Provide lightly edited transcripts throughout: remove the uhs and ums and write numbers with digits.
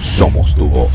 somos tu voz.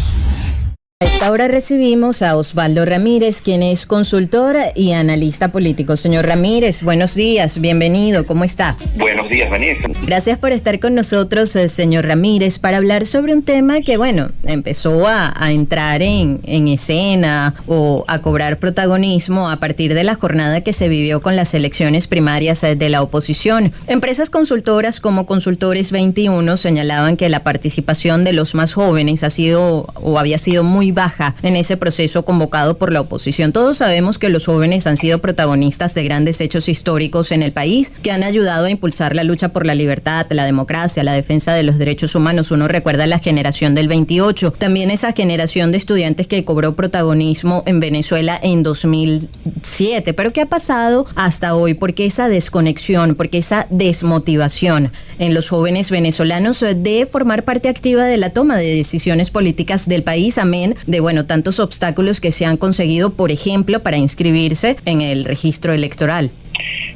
A esta hora recibimos a Osvaldo Ramírez, quien es consultor y analista político. Señor Ramírez, buenos días, bienvenido, ¿cómo está? Buenos días, Vanessa. Gracias por estar con nosotros, señor Ramírez, para hablar sobre un tema que, empezó a entrar en escena o a cobrar protagonismo a partir de la jornada que se vivió con las elecciones primarias de la oposición. Empresas consultoras como Consultores 21 señalaban que la participación de los más jóvenes había sido muy baja en ese proceso convocado por la oposición. Todos sabemos que los jóvenes han sido protagonistas de grandes hechos históricos en el país que han ayudado a impulsar la lucha por la libertad, la democracia, la defensa de los derechos humanos. Uno recuerda la generación del 28, también esa generación de estudiantes que cobró protagonismo en Venezuela en 2007. Pero ¿qué ha pasado hasta hoy? ¿Por qué esa desconexión? ¿Por qué esa desmotivación en los jóvenes venezolanos de formar parte activa de la toma de decisiones políticas del país, amén de tantos obstáculos que se han conseguido, por ejemplo, para inscribirse en el registro electoral?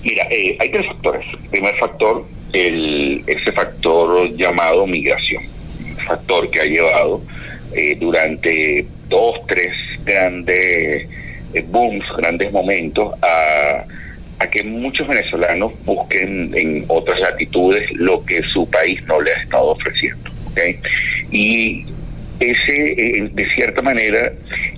Mira, hay tres factores. El primer factor, ese factor llamado migración, un factor que ha llevado durante 2, 3 grandes booms, grandes momentos, a que muchos venezolanos busquen en otras latitudes lo que su país no le ha estado ofreciendo, ¿okay? Y de cierta manera,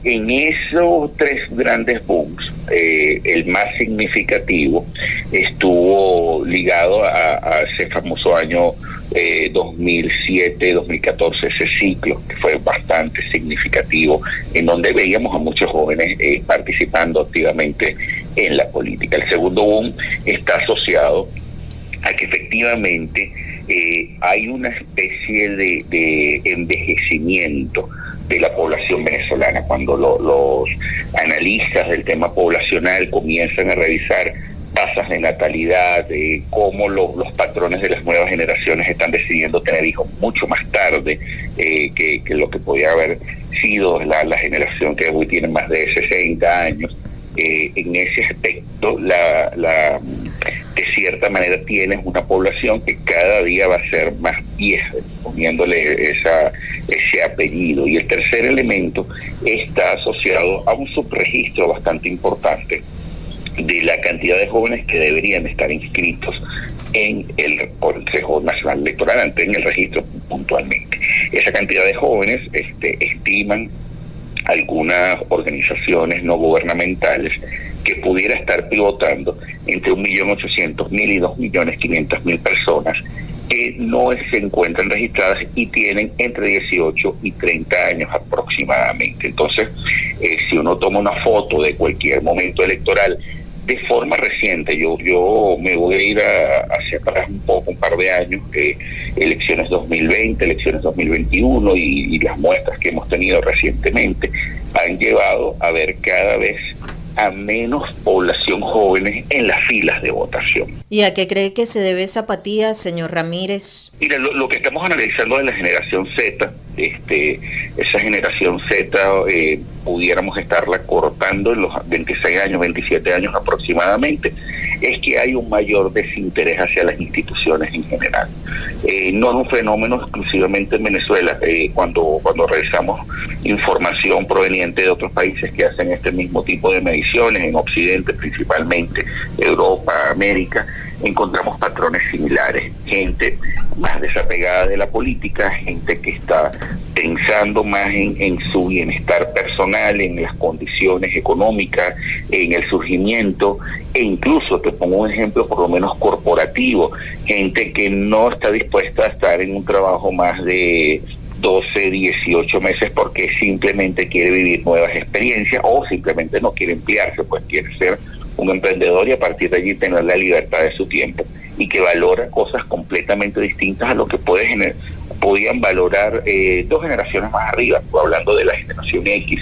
en esos 3 grandes booms, el más significativo estuvo ligado a ese famoso año 2007-2014, ese ciclo que fue bastante significativo, en donde veíamos a muchos jóvenes participando activamente en la política. El segundo boom está asociado a que efectivamente hay una especie de envejecimiento de la población venezolana. Cuando los analistas del tema poblacional comienzan a revisar tasas de natalidad, de cómo los patrones de las nuevas generaciones están decidiendo tener hijos mucho más tarde que lo que podía haber sido la generación que hoy tiene más de 60 años, en ese aspecto de cierta manera tienes una población que cada día va a ser más vieja, poniéndole ese apellido. Y el tercer elemento está asociado a un subregistro bastante importante de la cantidad de jóvenes que deberían estar inscritos por el Consejo Nacional Electoral, en el registro puntualmente. Esa cantidad de jóvenes estiman algunas organizaciones no gubernamentales que pudiera estar pivotando entre 1.800.000 y 2.500.000 personas que no se encuentran registradas y tienen entre 18 y 30 años aproximadamente. Entonces, si uno toma una foto de cualquier momento electoral de forma reciente, yo me voy a ir hacia atrás un par de años, elecciones 2020, elecciones 2021 y las muestras que hemos tenido recientemente han llevado a ver cada vez a menos población jóvenes en las filas de votación. ¿Y a qué cree que se debe esa apatía, señor Ramírez? Mira, lo que estamos analizando de la generación Z, esa generación Z pudiéramos estarla cortando en los 26 años, 27 años aproximadamente, es que hay un mayor desinterés hacia las instituciones en general. No es un fenómeno exclusivamente en Venezuela. Cuando revisamos información proveniente de otros países que hacen este mismo tipo de mediciones, en Occidente principalmente, Europa, América, encontramos patrones similares. Gente más desapegada de la política, gente que está pensando más en su bienestar personal, en las condiciones económicas, en el surgimiento, e incluso, te pongo un ejemplo por lo menos corporativo, gente que no está dispuesta a estar en un trabajo más de 12, 18 meses porque simplemente quiere vivir nuevas experiencias o simplemente no quiere emplearse, pues quiere ser un emprendedor y a partir de allí tener la libertad de su tiempo, y que valora cosas completamente distintas a lo que podían valorar 2 generaciones más arriba, hablando de la generación X,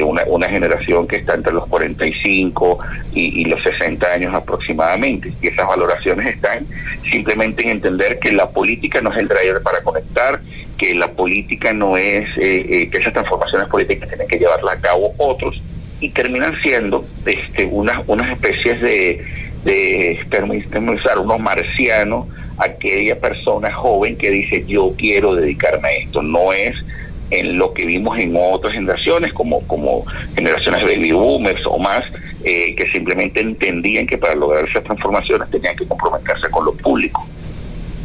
una generación que está entre los 45 y los 60 años aproximadamente, y esas valoraciones están simplemente en entender que la política no es el driver para conectar, que la política no es, que esas transformaciones políticas tienen que llevarla a cabo otros, y terminan siendo unas especies permítanme usar, unos marcianos, aquella persona joven que dice yo quiero dedicarme a esto. No es en lo que vimos en otras generaciones, como generaciones de baby boomers o más, que simplemente entendían que para lograr esas transformaciones tenían que comprometerse con lo público.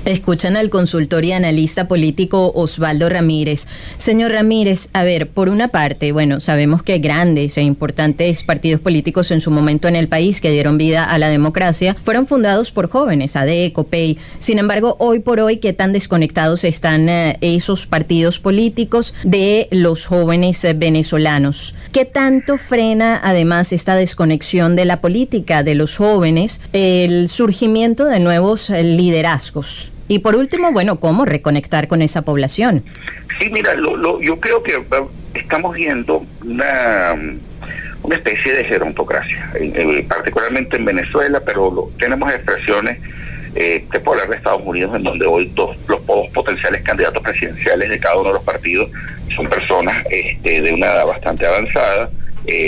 Escuchan al consultor y analista político Osvaldo Ramírez. Señor Ramírez, a ver, por una parte, bueno, sabemos que grandes e importantes partidos políticos en su momento en el país que dieron vida a la democracia fueron fundados por jóvenes, ADE, COPEI. Sin embargo, hoy por hoy, ¿qué tan desconectados están esos partidos políticos de los jóvenes venezolanos? ¿Qué tanto frena además esta desconexión de la política de los jóvenes el surgimiento de nuevos liderazgos? Y por último, bueno, ¿cómo reconectar con esa población? Sí, mira, yo creo que estamos viendo una especie de gerontocracia, particularmente en Venezuela, pero tenemos expresiones, te puedo hablar de Estados Unidos, en donde hoy los dos potenciales candidatos presidenciales de cada uno de los partidos son personas de una edad bastante avanzada.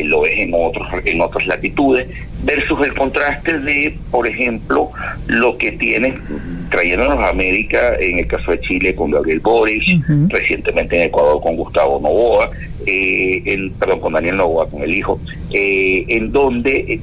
Lo ves en otras latitudes, versus el contraste de, por ejemplo, lo que tiene trayéndonos a América, en el caso de Chile con Gabriel Boric, recientemente en Ecuador con Gustavo Noboa, con Daniel Noboa, con el hijo, en donde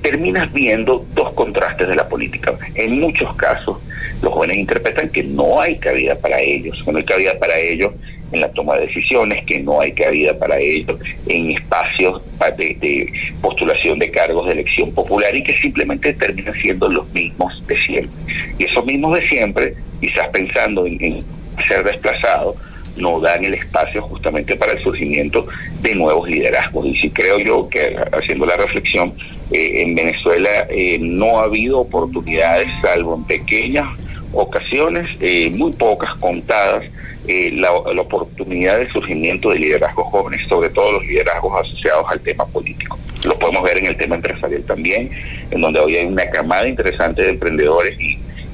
terminas viendo dos contrastes de la política. En muchos casos, los jóvenes interpretan que no hay cabida para ellos, que no hay cabida para ellos en la toma de decisiones, que no hay cabida para ellos en espacios de postulación de cargos de elección popular, y que simplemente terminan siendo los mismos de siempre. Y esos mismos de siempre, quizás pensando en ser desplazados, no dan el espacio justamente para el surgimiento de nuevos liderazgos. Y sí creo yo que, haciendo la reflexión, en Venezuela no ha habido oportunidades, salvo en pequeñas ocasiones, muy pocas, contadas, la oportunidad de surgimiento de liderazgos jóvenes, sobre todo los liderazgos asociados al tema político. Lo podemos ver en el tema empresarial también, en donde hoy hay una camada interesante de emprendedores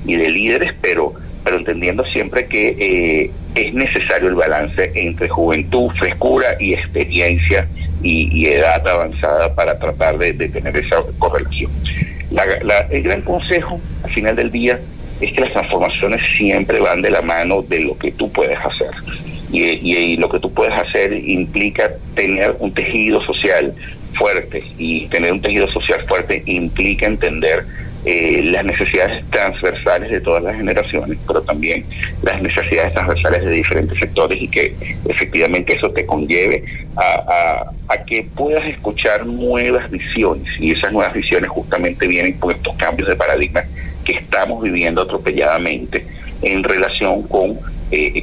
y de líderes, pero entendiendo siempre que es necesario el balance entre juventud, frescura y experiencia y edad avanzada para tratar de tener esa correlación. El gran consejo, al final del día, es que las transformaciones siempre van de la mano de lo que tú puedes hacer. Y lo que tú puedes hacer implica tener un tejido social fuerte, y tener un tejido social fuerte implica entender las necesidades transversales de todas las generaciones, pero también las necesidades transversales de diferentes sectores, y que efectivamente eso te conlleve a que puedas escuchar nuevas visiones, y esas nuevas visiones justamente vienen por estos cambios de paradigma que estamos viviendo atropelladamente en relación con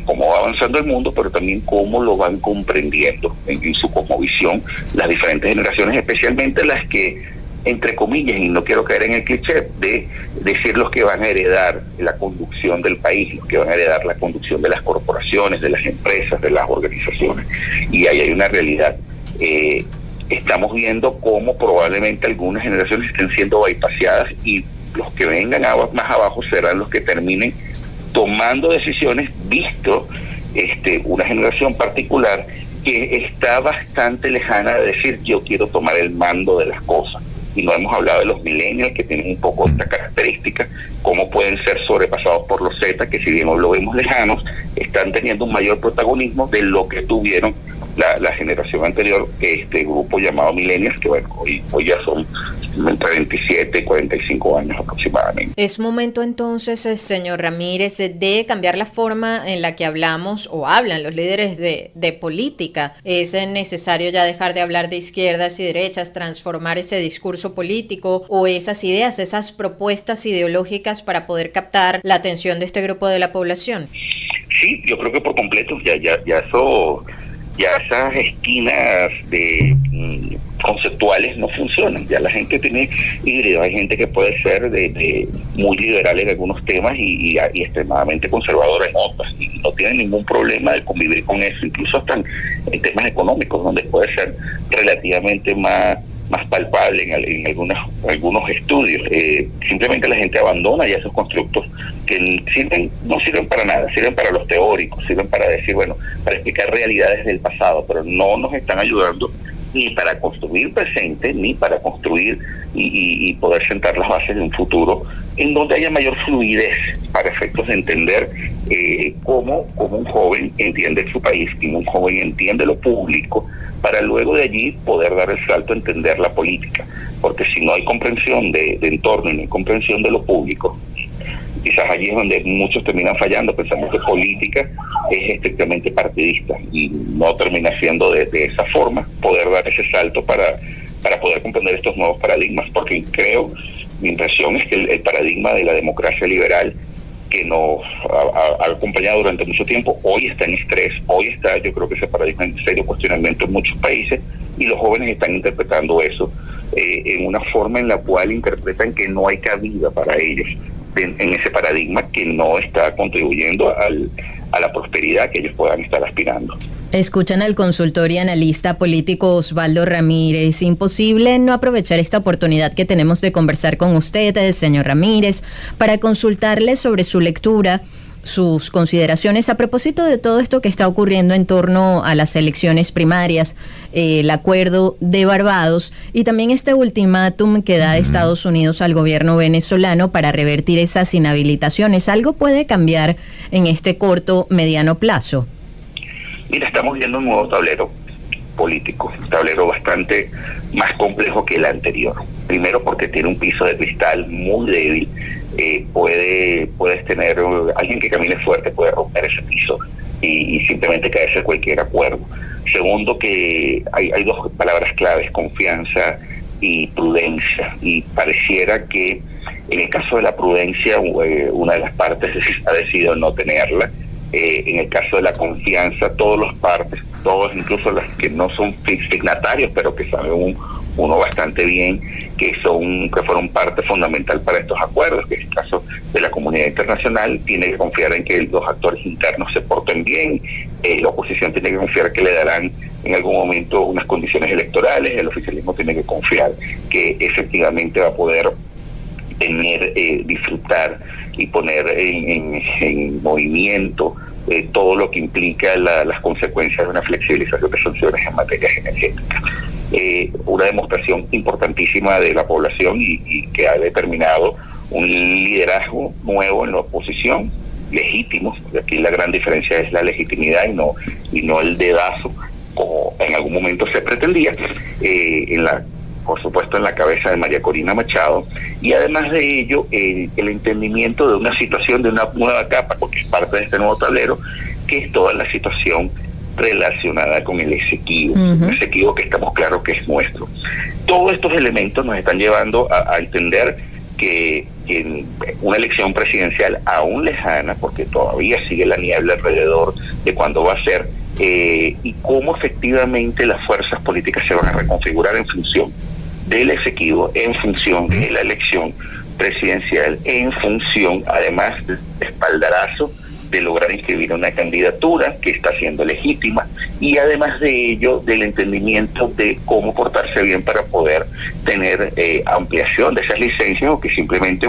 cómo va avanzando el mundo, pero también cómo lo van comprendiendo en su cosmovisión las diferentes generaciones, especialmente las que, entre comillas, y no quiero caer en el cliché de decir los que van a heredar la conducción del país, los que van a heredar la conducción de las corporaciones, de las empresas, de las organizaciones. Y ahí hay una realidad. Estamos viendo cómo probablemente algunas generaciones estén siendo bypaseadas, y los que vengan más abajo serán los que terminen tomando decisiones, visto una generación particular que está bastante lejana de decir yo quiero tomar el mando de las cosas. Y no hemos hablado de los millennials, que tienen un poco esta característica, cómo pueden ser sobrepasados por los Z, que si bien hoy lo vemos lejanos, están teniendo un mayor protagonismo de lo que tuvieron la generación anterior, este grupo llamado millennials, que bueno, hoy ya son entre 27 y 45 años aproximadamente. Es momento entonces, señor Ramírez, de cambiar la forma en la que hablamos o hablan los líderes de política. ¿Es necesario ya dejar de hablar de izquierdas y derechas, transformar ese discurso político o esas ideas, esas propuestas ideológicas para poder captar la atención de este grupo de la población? Sí, yo creo que por completo ya esas esquinas conceptuales no funcionan. Ya la gente tiene híbrido. Hay gente que puede ser de muy liberal en algunos temas y extremadamente conservadora en otros, y no tienen ningún problema de convivir con eso, incluso hasta en temas económicos, donde puede ser relativamente más palpable en algunos estudios. Simplemente la gente abandona ya esos constructos que no sirven para nada, sirven para los teóricos, sirven para decir, para explicar realidades del pasado, pero no nos están ayudando ni para construir presente, ni para construir y poder sentar las bases de un futuro en donde haya mayor fluidez para efectos de entender cómo un joven entiende su país, cómo un joven entiende lo público, para luego de allí poder dar el salto a entender la política. Porque si no hay comprensión de entorno y no hay comprensión de lo público, quizás allí es donde muchos terminan fallando. Pensamos que política es estrictamente partidista y no termina siendo de esa forma poder dar ese salto para poder comprender estos nuevos paradigmas, porque creo, mi impresión es que el paradigma de la democracia liberal que nos ha acompañado durante mucho tiempo, hoy está en estrés, hoy está, yo creo que ese paradigma en serio cuestionamiento en muchos países, y los jóvenes están interpretando eso en una forma en la cual interpretan que no hay cabida para ellos en ese paradigma que no está contribuyendo a la prosperidad que ellos puedan estar aspirando. Escuchan al consultor y analista político Osvaldo Ramírez. Imposible no aprovechar esta oportunidad que tenemos de conversar con usted, señor Ramírez, para consultarle sobre su lectura, sus consideraciones a propósito de todo esto que está ocurriendo en torno a las elecciones primarias, el acuerdo de Barbados y también este ultimátum que da Estados Unidos al gobierno venezolano para revertir esas inhabilitaciones. ¿Algo puede cambiar en este corto, mediano plazo? Mira, estamos viendo un nuevo tablero político, un tablero bastante más complejo que el anterior. Primero porque tiene un piso de cristal muy débil. Puedes tener alguien que camine fuerte, puede romper ese piso y simplemente caerse cualquier acuerdo. Segundo, que hay dos palabras claves: confianza y prudencia, y pareciera que en el caso de la prudencia una de las partes ha decidido no tenerla. En el caso de la confianza, todas las partes, todos, incluso las que no son signatarios, pero que saben uno bastante bien, que fueron parte fundamental para estos acuerdos, que en el caso de la comunidad internacional tiene que confiar en que los actores internos se porten bien, la oposición tiene que confiar que le darán en algún momento unas condiciones electorales, el oficialismo tiene que confiar que efectivamente va a poder disfrutar y poner en movimiento todo lo que implica las consecuencias de una flexibilización de sanciones en materias energéticas. Una demostración importantísima de la población y que ha determinado un liderazgo nuevo en la oposición, legítimo, porque aquí la gran diferencia es la legitimidad y no el dedazo, como en algún momento se pretendía, por supuesto en la cabeza de María Corina Machado, y además de ello el entendimiento de una situación, de una nueva capa, porque es parte de este nuevo tablero, que es toda la situación relacionada con el Esequibo, el Esequibo que estamos claros que es nuestro. Todos estos elementos nos están llevando a entender que en una elección presidencial aún lejana, porque todavía sigue la niebla alrededor de cuándo va a ser, y cómo efectivamente las fuerzas políticas se van a reconfigurar en función del Esequibo, en función de la elección presidencial, en función además del espaldarazo de lograr inscribir una candidatura que está siendo legítima, y además de ello del entendimiento de cómo portarse bien para poder tener ampliación de esas licencias, o que simplemente,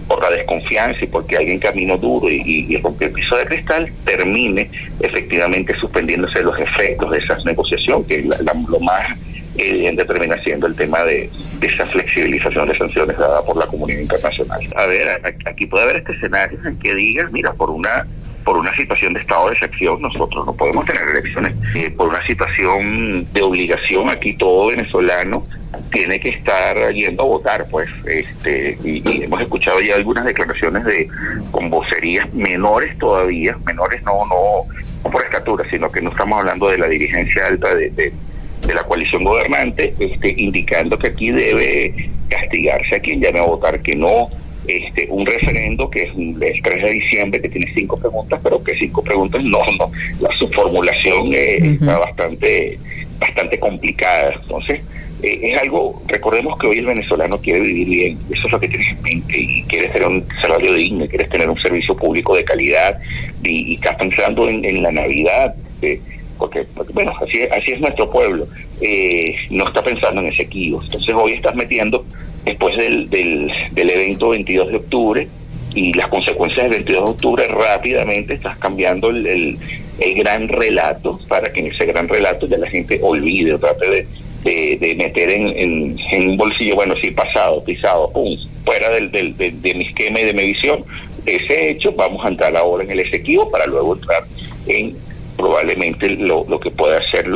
por la desconfianza y porque alguien caminó duro y rompió el piso de cristal, termine efectivamente suspendiéndose los efectos de esa negociación, que lo más evidente termina siendo el tema de esa flexibilización de sanciones dada por la comunidad internacional. A ver, aquí puede haber este escenario en que digas, mira, por una situación de estado de excepción nosotros no podemos tener elecciones, por una situación de obligación aquí todo venezolano tiene que estar yendo a votar, pues, y hemos escuchado ya algunas declaraciones con vocerías menores todavía, menores no por estatura, sino que no estamos hablando de la dirigencia alta de la coalición gobernante, indicando que aquí debe castigarse a quien llame a votar que no. Un referendo que es el 3 de diciembre, que tiene 5 preguntas, pero que 5 preguntas su formulación está bastante complicada. Entonces, es algo, recordemos que hoy el venezolano quiere vivir bien, eso es lo que tienes en mente, y quieres tener un salario digno, y quieres tener un servicio público de calidad, y estás pensando en la Navidad, porque así es nuestro pueblo, no está pensando en ese Esequibo. Entonces hoy estás metiendo, después del evento 22 de octubre y las consecuencias del 22 de octubre, rápidamente estás cambiando el gran relato, para que en ese gran relato ya la gente olvide o trate de meter en un bolsillo, bueno, sí, pasado, pisado, pum, fuera de mi esquema y de mi visión, ese hecho, vamos a entrar ahora en el exequivo para luego entrar en probablemente lo que pueda ser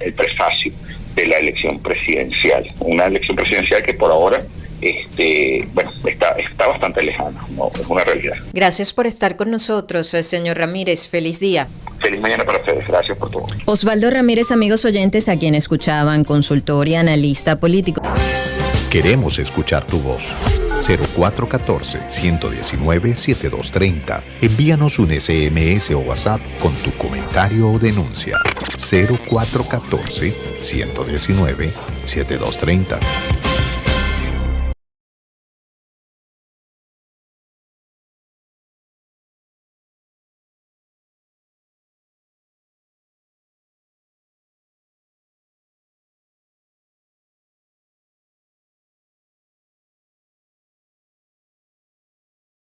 el prefacio de la elección presidencial. Una elección presidencial que por ahora está bastante lejana, ¿no? Es una realidad. Gracias por estar con nosotros, señor Ramírez. Feliz día. Feliz mañana para ustedes. Gracias por todo. Osvaldo Ramírez, amigos oyentes, a quien escuchaban, consultor y analista político. Queremos escuchar tu voz. 0414-119-7230. Envíanos un SMS o WhatsApp con tu comentario o denuncia. 0414-119-7230.